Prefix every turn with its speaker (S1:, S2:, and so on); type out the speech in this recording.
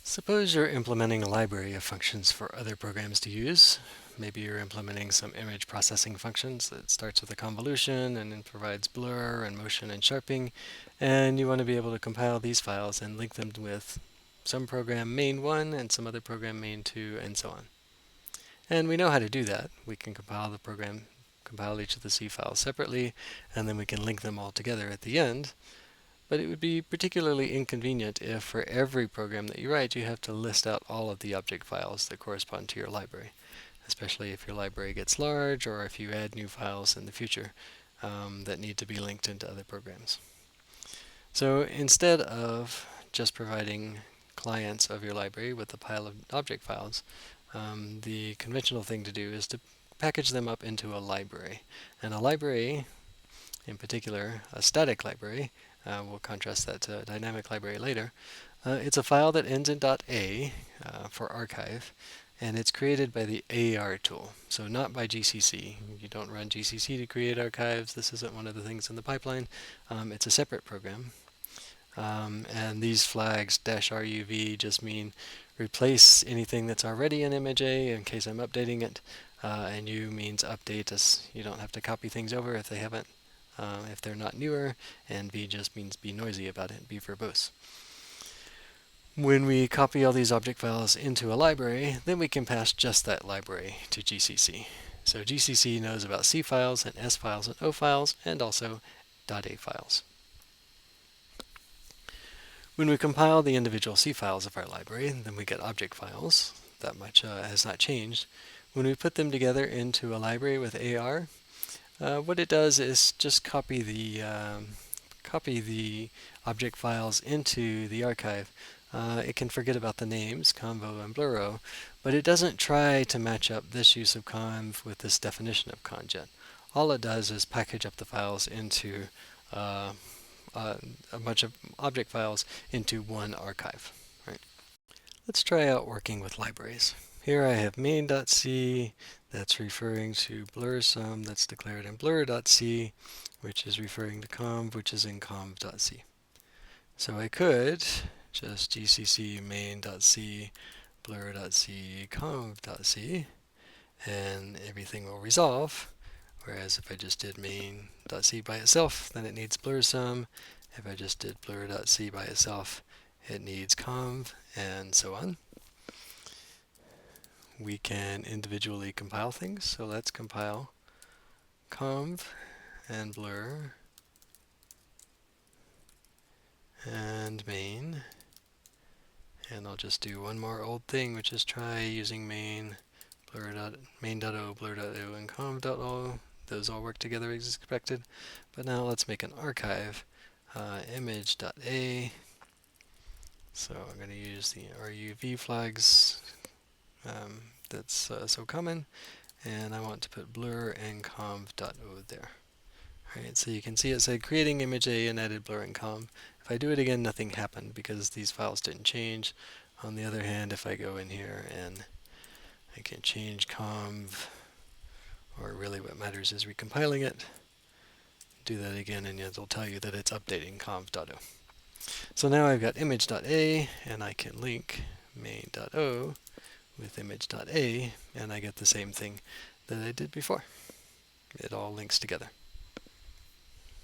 S1: Suppose you're implementing a library of functions for other programs to use. Maybe you're implementing some image processing functions that starts with a convolution and then provides blur and motion and sharpening, and you want to be able to compile these files and link them with some program main1 and some other program main2 and so on. And we know how to do that. We can compile each of the C files separately, and then we can link them all together at the end. But it would be particularly inconvenient if for every program that you write you have to list out all of the object files that correspond to your library, especially if your library gets large or if you add new files in the future that need to be linked into other programs. So instead of just providing clients of your library with a pile of object files, the conventional thing to do is to package them up into a library. And a library, in particular a static library, we'll contrast that to a dynamic library later. It's a file that ends in .a for archive, and it's created by the AR tool, so not by GCC. You don't run GCC to create archives. This isn't one of the things in the pipeline. It's a separate program. And these flags -RUV just mean replace anything that's already in image A in case I'm updating it, and U means update as you don't have to copy things over if they haven't if they're not newer, and V just means be noisy about it, be verbose. When we copy all these object files into a library, then we can pass just that library to GCC. So GCC knows about C files and S files and O files, and also .a files. When we compile the individual C files of our library, then we get object files. That much has not changed. When we put them together into a library with AR, what it does is just copy the object files into the archive. It can forget about the names, convo and bluro, but it doesn't try to match up this use of conv with this definition of conjet. All it does is package up the files into a bunch of object files into one archive. Right. Let's try out working with libraries. Here I have main.c that's referring to blur_sum that's declared in blur.c, which is referring to conv, which is in conv.c. So I could just gcc main.c blur.c conv.c and everything will resolve. Whereas if I just did main.c by itself, then it needs blur_sum. If I just did blur.c by itself, it needs conv, and so on. We can individually compile things, so let's compile conv and blur and main. And I'll just do one more old thing, which is try using main.o, blur.o, and conv.o. Those all work together as expected. But now let's make an archive, image.a. So I'm going to use the RUV flags that's so common, and I want to put blur and conv.o there. Alright, so you can see it said creating image A and added blur and conv. If I do it again, nothing happened because these files didn't change. On the other hand, if I go in here and I can change conv, or really what matters is recompiling it, do that again and it'll tell you that it's updating conv.o. So now I've got image.a and I can link main.o with image.a and I get the same thing that I did before. It all links together.